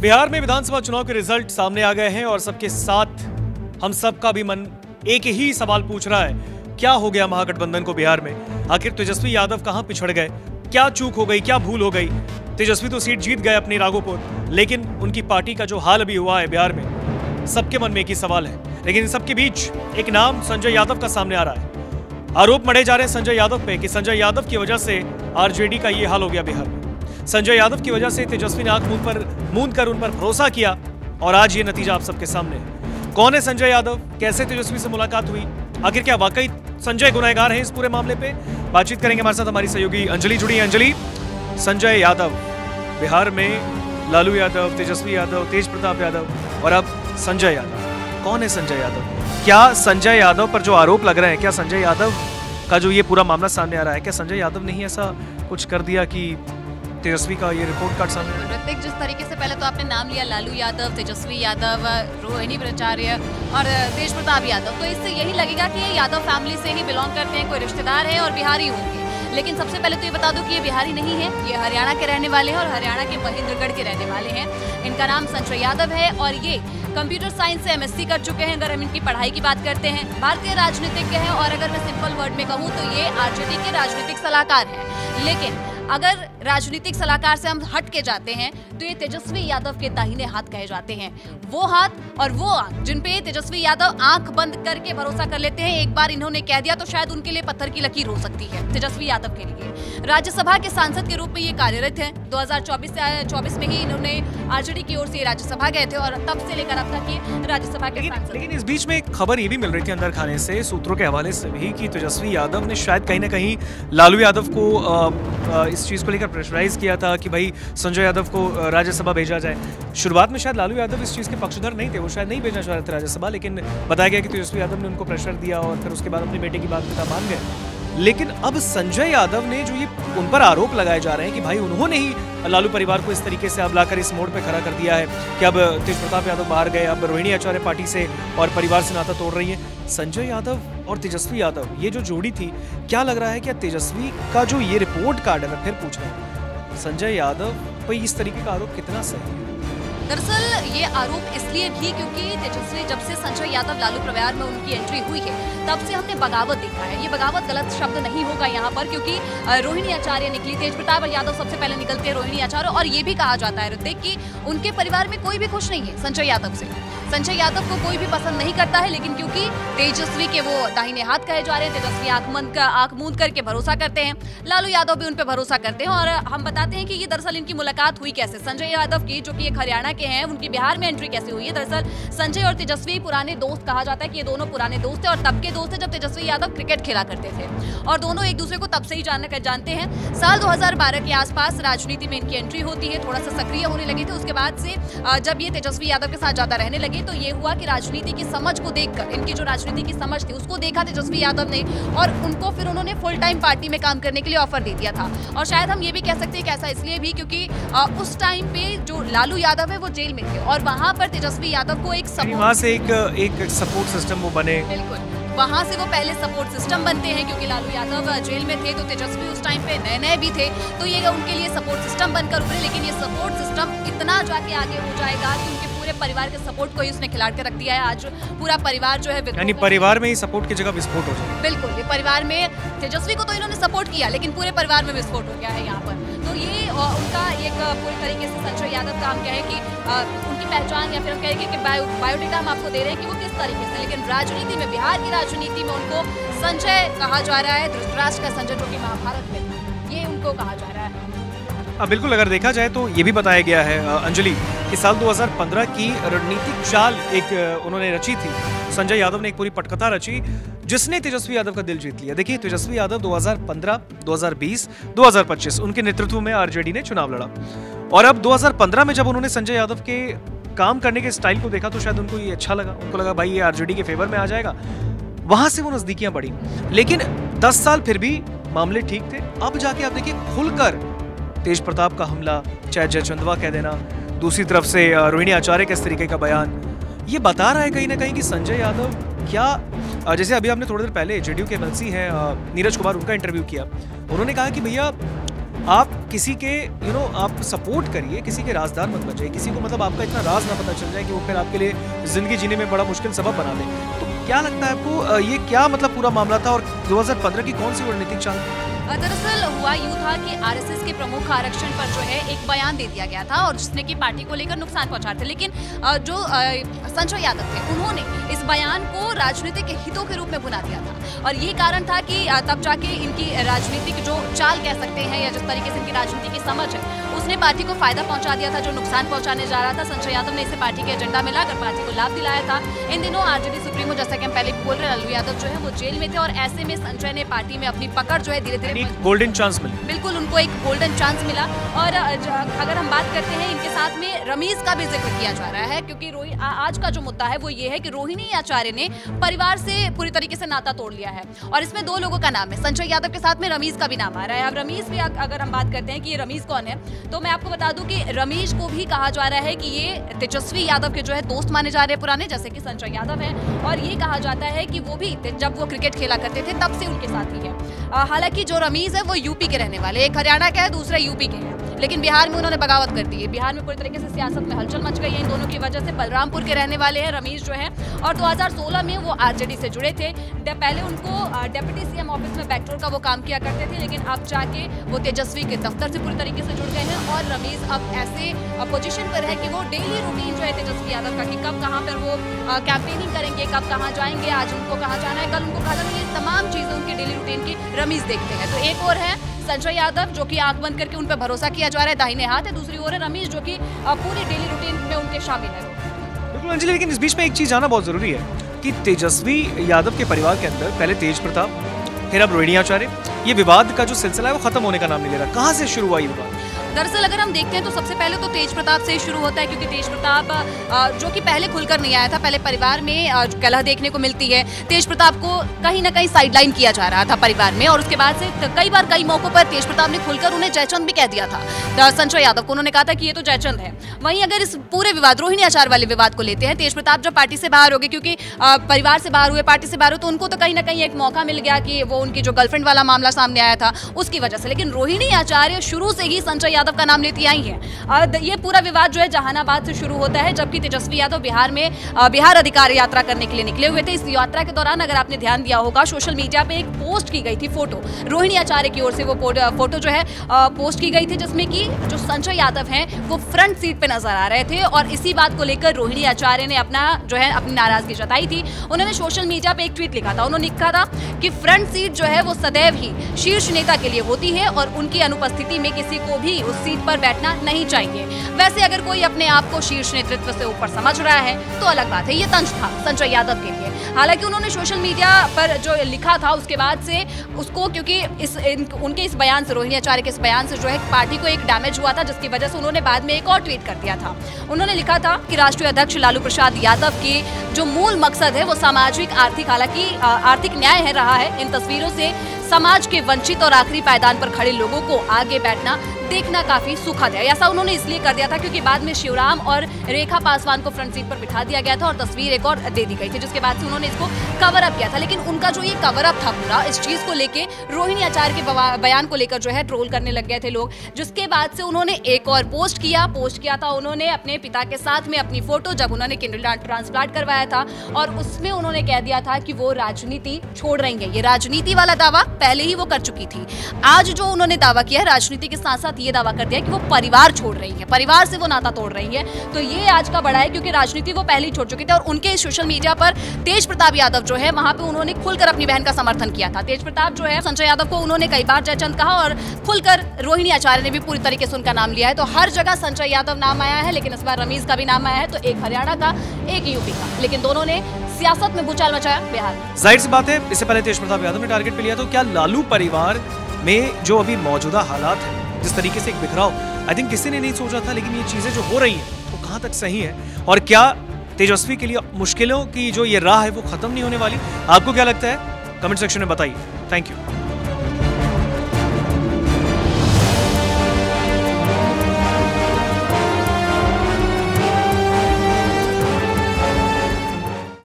बिहार में विधानसभा चुनाव के रिजल्ट सामने आ गए हैं और सबके साथ हम सबका भी मन एक ही सवाल पूछ रहा है, क्या हो गया महागठबंधन को बिहार में? आखिर तेजस्वी यादव कहां पिछड़ गए? क्या चूक हो गई, क्या भूल हो गई? तेजस्वी तो सीट जीत गए अपनी राघोपुर, लेकिन उनकी पार्टी का जो हाल अभी हुआ है बिहार में, सबके मन में एक ही सवाल है। लेकिन इन सबके बीच एक नाम संजय यादव का सामने आ रहा है। आरोप मढ़े जा रहे हैं संजय यादव पे कि संजय यादव की वजह से आरजेडी का ये हाल हो गया बिहार में। संजय यादव की वजह से तेजस्वी ने आंख मूंद कर उन पर भरोसा किया और आज ये नतीजा आप सबके सामने है। कौन है संजय यादव? कैसे तेजस्वी से मुलाकात हुई? आखिर क्या वाकई संजय गुनहगार हैं इस पूरे मामले पे? बातचीत करेंगे हमारे साथ हमारी सहयोगी अंजलि जुड़ी है। अंजलि, संजय यादव, बिहार में लालू यादव, तेजस्वी यादव, तेज प्रताप यादव और अब संजय यादव। कौन है संजय यादव? क्या संजय यादव पर जो आरोप लग रहे हैं, क्या संजय यादव का जो ये पूरा मामला सामने आ रहा है, क्या संजय यादव ने ही ऐसा कुछ कर दिया कि तेजस्वी का ये रिपोर्ट कार्ड सामने? ऋतिक, जिस तरीके से पहले तो आपने नाम लिया लालू यादव, तेजस्वी यादव, रोहिणी आचार्य और तेज प्रताप यादव, तो इससे यही लगेगा कि ये यादव फैमिली से ही बिलोंग करते हैं, कोई रिश्तेदार है और बिहारी होंगे। लेकिन सबसे पहले तो ये बता दूं कि ये बिहारी नहीं है, ये हरियाणा के रहने वाले हैं और हरियाणा के महेंद्रगढ़ के रहने वाले हैं। इनका नाम संजय यादव है और ये कंप्यूटर साइंस से एमएससी कर चुके हैं। अगर हम इनकी पढ़ाई की बात करते हैं, भारतीय राजनीतिज्ञ हैं और अगर मैं सिंपल वर्ड में कहूँ तो ये आरजेडी के राजनीतिक सलाहकार हैं। लेकिन अगर राजनीतिक सलाहकार से हम हट के जाते हैं तो ये तेजस्वी यादव के दाहिने हाथ कहे जाते हैं। वो हाथ और वो आंख जिन पे तेजस्वी यादव आंख बंद करके भरोसा कर लेते हैं, एक बार इन्होंने कह दिया तो शायद उनके लिए पत्थर की लकीर हो सकती है। तेजस्वी यादव के लिए राज्यसभा के सांसद के रूप में ये कार्यरत हैं। 2024 में ही इन्होंने आरजेडी की ओर से राज्यसभा गए थे और तब से लेकर अब तक ये राज्यसभा के सांसद। लेकिन इस बीच में एक खबर ये भी मिल रही थी अंदर खाने से, सूत्रों के हवाले से भी, कि तेजस्वी यादव ने शायद कहीं ना कहीं लालू यादव को इस चीज को लेकर प्रेशराइज किया था कि भाई संजय यादव को राज्यसभा भेजा जाए। शुरुआत में शायद लालू यादव इस चीज के पक्षधर नहीं थे, वो शायद नहीं भेजना चाह रहे थे राज्यसभा, लेकिन बताया गया कि तेजस्वी यादव ने उनको प्रेशर दिया और फिर उसके बाद अपने बेटे की बात पिता मान गए। लेकिन अब संजय यादव ने जो ये उन पर आरोप लगाए जा रहे हैं कि भाई उन्होंने ही लालू परिवार को इस तरीके से अब लाकर इस मोड़ पे खड़ा कर दिया है कि अब तेज प्रताप यादव बाहर गए, अब रोहिणी आचार्य पार्टी से और परिवार से नाता तोड़ रही है। संजय यादव और तेजस्वी यादव, ये जो जोड़ी थी, क्या लग रहा है क्या तेजस्वी का जो ये रिपोर्ट कार्ड है, मैं फिर पूछ रहा हूँ, संजय यादव पर इस तरीके का आरोप कितना सही है? दरअसल ये आरोप इसलिए भी क्योंकि तेजस्वी, जब से संजय यादव लालू परिवार में उनकी एंट्री हुई है, तब से हमने बगावत देखा है। ये बगावत गलत शब्द नहीं होगा यहाँ पर, क्योंकि रोहिणी आचार्य निकली, तेज प्रताप यादव सबसे पहले निकलते हैं रोहिणी आचार्य, और ये भी कहा जाता है ऋतिक कि उनके परिवार में कोई भी खुश नहीं है संजय यादव से। संजय यादव को कोई भी पसंद नहीं करता है, लेकिन क्योंकि तेजस्वी के वो दाहिने हाथ कहे जा रहे हैं, तेजस्वी आंख मूंद करके भरोसा करते हैं, लालू यादव भी उन पे भरोसा करते हैं। और हम बताते हैं कि ये दरअसल इनकी मुलाकात हुई कैसे, संजय यादव की, जो कि एक हरियाणा के हैं, उनकी बिहार में एंट्री कैसे हुई है। दरअसल संजय और तेजस्वी पुराने दोस्त कहा जाता है कि ये दोनों पुराने दोस्त हैं और तब के दोस्त हैं जब तेजस्वी यादव क्रिकेट खेला करते थे और दोनों एक दूसरे को तब से ही जानते हैं। साल 2012 के आसपास राजनीति में इनकी एंट्री होती है, थोड़ा सा सक्रिय होने लगी थी। उसके बाद से जब ये तेजस्वी यादव के साथ ज्यादा रहने लगे तो ये हुआ कि राजनीति की समझ को देखकर, इनकी जो राजनीति की समझ थी उसको देखा तेजस्वी यादव ने और उनको फिर उन्होंने फुल टाइम पार्टी में काम करने के लिए ऑफर दे दिया था। और शायद हम ये भी कह सकते हैं कि ऐसा इसलिए भी क्योंकि उस टाइम पे जो लालू यादव है वो जेल में थे और वहां पर तेजस्वी यादव को एक सपोर्ट सिस्टम वो बने। बिल्कुल, वहां से वो पहले सपोर्ट सिस्टम बनते हैं क्योंकि लालू यादव जेल में थे तो तेजस्वी उस टाइम पे नए भी थे, तो ये उनके लिए सपोर्ट सिस्टम बनकर उभरे। लेकिन ये सपोर्ट सिस्टम इतना जाके आगे हो जाएगा कि उनके पूरे परिवार के सपोर्ट को ही उसने खिलाड़ के रख दिया है। आज पूरा परिवार जो है, यानी परिवार में ही सपोर्ट की जगह विस्फोट हो जाए। बिल्कुल, ये परिवार में तेजस्वी को तो इन्होंने सपोर्ट किया लेकिन पूरे परिवार में विस्फोट हो गया है यहाँ पर। तो ये उनका एक पूरी तरीके से संजय यादव का हम क्या है कि उनकी पहचान या फिर हम कहेंगे कि बायोडेटा हम आपको दे रहे हैं कि वो किस तरीके से, लेकिन राजनीति में, बिहार की राजनीति में उनको संजय कहा जा रहा है, धृतराष्ट्र का संजय जो कि महाभारत में, ये उनको कहा जा रहा है। बिल्कुल, अगर देखा जाए तो ये भी बताया गया है अंजलि कि साल 2015 की रणनीतिक चाल एक उन्होंने रची थी, संजय यादव ने एक पूरी पटकथा रची जिसने तेजस्वी यादव का दिल जीत लिया। देखिए, तेजस्वी यादव 2015, 2020, 2025 उनके नेतृत्व में आरजेडी ने चुनाव लड़ा और अब 2015 में जब उन्होंने संजय यादव के काम करने के स्टाइल को देखा तो शायद उनको ये अच्छा लगा, उनको लगा भाई ये आरजेडी के फेवर में आ जाएगा। वहां से वो नजदीकियां बढ़ी, लेकिन 10 साल फिर भी मामले ठीक थे। अब जाके आप देखिए खुलकर तेज प्रताप का हमला, चाहे जयचंदवा कह देना, दूसरी तरफ से रोहिणी आचार्य के इस तरीके का बयान, ये बता रहा है कहीं ना कहीं कि संजय यादव क्या, जैसे अभी आपने थोड़ी देर पहले जेडीयू के एमएलसी हैं नीरज कुमार, उनका इंटरव्यू किया, उन्होंने कहा कि भैया आप किसी के आप सपोर्ट करिए, किसी के राजदार मत बन जाइए, किसी को मतलब आपका इतना राज ना पता चल जाए कि वो फिर आपके लिए जिंदगी जीने में बड़ा मुश्किल सबब बना दे। तो क्या लगता है आपको ये क्या मतलब पूरा मामला था और 2015 की कौन सी रणनीतिक चाल? दरअसल हुआ यूं था कि आरएसएस के प्रमुख आरक्षण पर जो है एक बयान दे दिया गया था और जिसने की पार्टी को लेकर नुकसान पहुंचा था, लेकिन जो संजय यादव थे उन्होंने इस बयान को राजनीतिक हितों के रूप में बुना दिया था और ये कारण था कि तब जाके इनकी राजनीतिक जो चाल कह सकते हैं या जिस तरीके से इनकी राजनीति की समझ है उसने पार्टी को फायदा पहुंचा दिया था जो नुकसान पहुंचाने जा रहा था। संजय यादव ने इसे पार्टी के एजेंडा में लाकर पार्टी को लाभ दिलाया था। इन दिनों आरजेडी सुप्रीमो, जैसा कि हम पहले बोल रहे हैं, लालू यादव जो है वो जेल में थे और ऐसे में संजय ने पार्टी में अपनी पकड़ जो है धीरे धीरे गोल्डन चांस मिला। बिल्कुल उनको एक गोल्डन चांस मिला। और अगर हम बात करते हैं इनके साथ में रमीज का भी जिक्र किया जा रहा है क्योंकि आज का जो मुद्दा है वो ये है कि रोहिणी आचार्य ने परिवार से पूरी तरीके से नाता तोड़ लिया है और इसमें दो लोगों का नाम है, संजय यादव के साथ में रमीज का भी नाम आ रहा है। अब रमीज भी अगर हम बात करते हैं कि ये रमीज कौन है तो मैं आपको बता दूं कि रमीज को भी कहा जा रहा है कि ये तेजस्वी यादव के जो है दोस्त माने जा रहे हैं पुराने, जैसे कि संजय यादव है और ये कहा जाता है कि वो भी जब वो क्रिकेट खेला करते थे तब से उनके साथ ही है। हालांकि जो रमीज है वो यूपी के रहने वाले, एक हरियाणा का है दूसरा यूपी के है, लेकिन बिहार में उन्होंने बगावत कर दी है। बिहार में पूरी तरीके से सियासत में हलचल मच गई है इन दोनों की वजह से। बलरामपुर के रहने वाले हैं रमीज जो है और 2016 में वो आरजेडी से जुड़े थे। पहले उनको डेप्यूटी सीएम ऑफिस में बैकडोर का वो काम किया करते थे, लेकिन अब जाके वो तेजस्वी के दफ्तर से पूरी तरीके से जुड़ गए हैं और रमीज अब ऐसे पोजीशन पर है कि वो डेली रूटीन जो है तेजस्वी यादव का कि कब कहाँ पर वो कैंपेनिंग करेंगे, कब कहाँ जाएंगे, आज उनको कहाँ जाना है, कल उनको कहाँ जाना है, ये तमाम चीजें उनकी डेली रूटीन की रमीज देखते हैं। तो एक और है संजय यादव जो कि आंख बंद करके उन पर भरोसा किया जा रहा है, दाहिने हाथ है, दूसरी ओर है रमीज जो कि पूरी डेली रूटीन में उनके शामिल है। बिल्कुल अंजलि, लेकिन इस बीच में एक चीज जानना बहुत जरूरी है कि तेजस्वी यादव के परिवार के अंदर पहले तेज प्रताप, फिर अब रोहिणी आचार्य, ये विवाद का जो सिलसिला है वो खत्म होने का नाम नहीं ले रहा। कहाँ से शुरू हुआ ये विवाद? दरअसल अगर हम देखते हैं तो सबसे पहले तो तेज प्रताप से ही शुरू होता है क्योंकि तेज प्रताप जो कि पहले खुलकर नहीं आया था, पहले परिवार में कलह देखने को मिलती है। तेज प्रताप को कहीं ना कहीं साइडलाइन किया जा रहा था परिवार में और उसके बाद से कई बार कई मौकों पर तेज प्रताप ने खुलकर उन्हें जयचंद भी कह दिया था संजय यादव को। उन्होंने कहा था कि ये तो जयचंद है। वहीं अगर इस पूरे विवाद रोहिणी आचार्य वाले विवाद को लेते हैं, तेज प्रताप जब पार्टी से बाहर हो गए क्योंकि परिवार से बाहर हुए, पार्टी से बाहर हुए, तो उनको तो कहीं ना कहीं एक मौका मिल गया कि वो उनकी जो गर्लफ्रेंड वाला मामला सामने आया था उसकी वजह से। लेकिन रोहिणी आचार्य शुरू से ही संजय यादव का नाम लेती आई है। ये पूरा विवाद जो है जहानाबाद से शुरू होता है जबकि तेजस्वी यादव बिहार में बिहार अधिकार यात्रा करने के लिए निकले हुए थे। इस यात्रा के दौरान अगर आपने ध्यान दिया होगा सोशल मीडिया पे एक पोस्ट की गई थी फोटो, रोहिणी आचार्य की ओर से वो फोटो जो है पोस्ट की गई थी जिसमें कि जो संजय यादव हैं वो फ्रंट सीट पे नजर आ रहे थे और इसी बात को लेकर रोहिणी आचार्य ने अपनी नाराजगी जताई थी। उन्होंने सोशल मीडिया पे एक ट्वीट लिखा था, उन्होंने लिखा था कि फ्रंट सीट जो है वो सदैव ही शीर्ष नेता के लिए होती है और उनकी अनुपस्थिति में किसी को भी उस सीट पर बैठना नहीं चाहिए। वैसे अगर कोई अपने आप को शीर्ष नेतृत्व से ऊपर समझ रहा है तो अलग बात है, ये तंज था संजय यादव के लिए। हालांकि उन्होंने सोशल मीडिया पर जो लिखा था उसके बाद से उसको क्योंकि उनके इस बयान से, रोहिणी आचार्य के इस बयान से जो है पार्टी को एक डैमेज हुआ था जिसकी वजह से उन्होंने बाद में एक और ट्वीट कर दिया था। उन्होंने लिखा था कि राष्ट्रीय अध्यक्ष लालू प्रसाद यादव के जो मूल मकसद है वो सामाजिक आर्थिक, हालांकि आर्थिक न्याय है रहा है। इन तस्वीरों से समाज के वंचित और आखिरी पायदान पर खड़े लोगों को आगे बैठना देखना काफी सुखद है। ऐसा उन्होंने इसलिए कर दिया था क्योंकि बाद में शिवराम और रेखा पासवान को फ्रंट सीट पर बिठा दिया गया था और तस्वीर एक और दे दी गई थी जिसके बाद से उन्होंने इसको कवर अप किया था। लेकिन उनका जो ये कवर अप था पूरा इस चीज को लेके, रोहिणी आचार्य के बयान को लेकर जो है ट्रोल करने लग गए थे लोग, जिसके बाद से उन्होंने एक और पोस्ट किया था उन्होंने अपने पिता के साथ में अपनी फोटो जब उन्होंने किडनी ट्रांसप्लांट करवाया था और उसमें उन्होंने कह दिया था कि वो राजनीति छोड़ रही है। ये राजनीति वाला दावा पहले ही वो कर चुकी थी। आज जो उन्होंने दावा किया है राजनीति के साथ साथ ये दावा कर दिया कि वो परिवार छोड़ रही है, परिवार से वो नाता तोड़ रही है। तो ये आज का बड़ा है क्योंकि राजनीति वो पहले ही छोड़ चुकी थी और उनके सोशल मीडिया पर तेज प्रताप यादव जो है वहां पे उन्होंने खुलकर अपनी बहन का समर्थन किया था। तेज प्रताप जो है संजय यादव को उन्होंने कई बार जयचंद कहा और खुलकर रोहिणी आचार्य ने भी पूरी तरीके से उनका नाम लिया है। तो हर जगह संजय यादव नाम आया है, लेकिन इस बार रमीज का भी नाम आया है, तो एक हरियाणा का एक यूपी का, लेकिन दोनों ने सियासत में भूचाल मचाया बिहार में। जाहिर सी बात है इससे पहले तेज प्रताप यादव ने टारगेट पे लिया। तो क्या लालू परिवार में जो अभी मौजूदा हालात है, जिस तरीके से एक बिखराव, आई थिंक किसी ने नहीं सोचा था, लेकिन ये चीजें जो हो रही हैं वो कहां तक सही है और क्या तेजस्वी के लिए मुश्किलों की जो ये राह है वो खत्म नहीं होने वाली? आपको क्या लगता है? कमेंट सेक्शन में बताइए। Thank you.